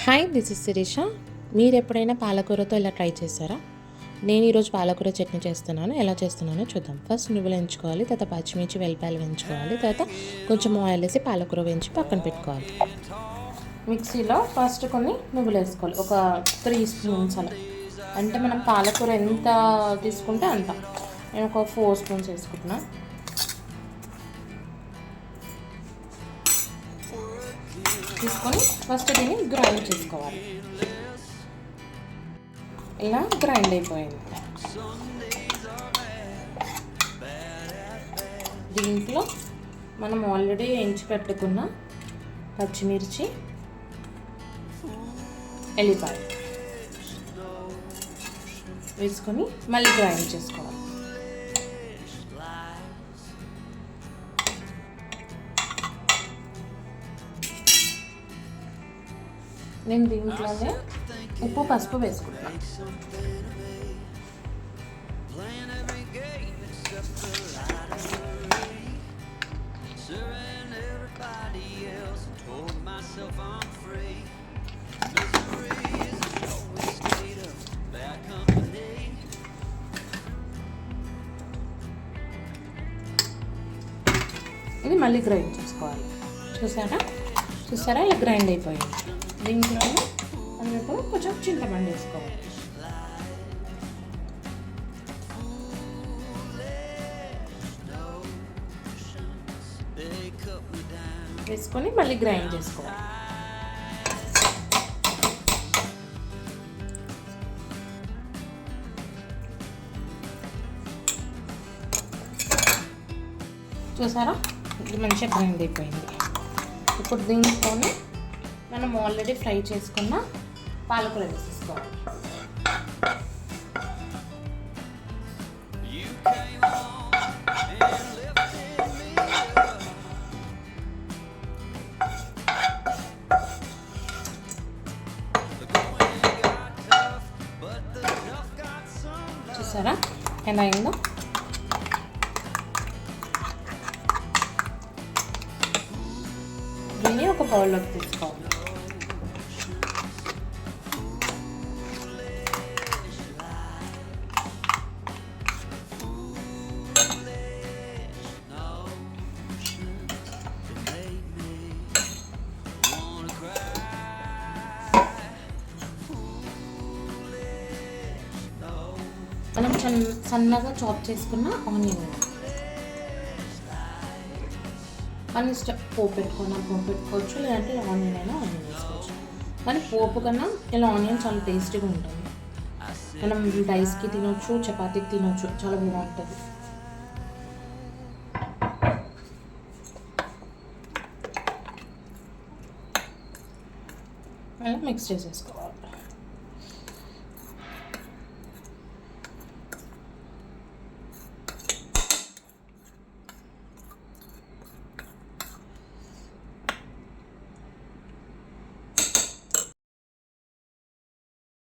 Hi, this is Sirisha. మీరు ఎప్పుడైనా పాలకూరతో ఇలా ట్రై చేశారా? నేను ఈరోజు పాలకూర చట్నీ చేస్తున్నాను. ఎలా చేస్తున్నానో చూద్దాం. ఫస్ట్ నువ్వులు వేయించుకోవాలి, తర్వాత పచ్చిమిర్చి వెల్లిపాయలు వేయించుకోవాలి, తర్వాత కొంచెం ఆయిల్ వేసి పాలకూర వేయించి పక్కన పెట్టుకోవాలి. మిక్సీలో ఫస్ట్ కొన్ని నువ్వులు వేసుకోవాలి, ఒక 3 స్పూన్స్ అలా. అంటే మనం పాలకూర ఎంత తీసుకుంటే అంత. నేను ఒక 4 స్పూన్స్ వేసుకుంటున్నాను. తీసుకొని ఫస్ట్ దీన్ని గ్రైండ్ చేసుకోవాలి. ఇలా గ్రైండ్ అయిపోయింది. దీంట్లో మనం ఆల్రెడీ వేయించి పెట్టుకున్న పచ్చిమిర్చి, ఎల్లిపాయ వేసుకొని మళ్ళీ గ్రైండ్ చేసుకోవాలి. నేను దీంట్లోనే ఉప్పు పసుపు వేసుకుంటాను. ఇది మళ్ళీ గ్రైండ్ చేసుకోవాలి. చూసారా ఇలా గ్రైండ్ అయిపోయింది. దీంట్లోనే మనం ఇప్పుడు కొంచెం చింతపండు వేసుకోవాలి. వేసుకొని మళ్ళీ గ్రైండ్ చేసుకోవాలి. చూసారా ఇది మంచిగా గ్రైండ్ అయిపోయింది. ఇప్పుడు దీంట్లోనే మనం ఆల్రెడీ ఫ్రై చేసుకున్న పాలకూర వేసేసుకోవాలి. చూసారా ఎలా అయిందో? దీన్ని ఒక బౌల్లోకి తీసుకోవాలి. మనం సన్నగా చాప్ చేసుకున్న ఆనియన్, మన ఇష్టం. పోపు పెట్టుకోవచ్చు, లేదంటే ఆనియన్ అయినా ఆనియన్ వేసుకోవచ్చు. కానీ పోపు కన్నా ఇలా ఆనియన్ చాలా టేస్టీగా ఉంటుంది. మనం రైస్కి తినొచ్చు, చపాతీకి తినొచ్చు, చాలా బాగుంటుంది. అలా మిక్స్ చేసేసుకోవాలి.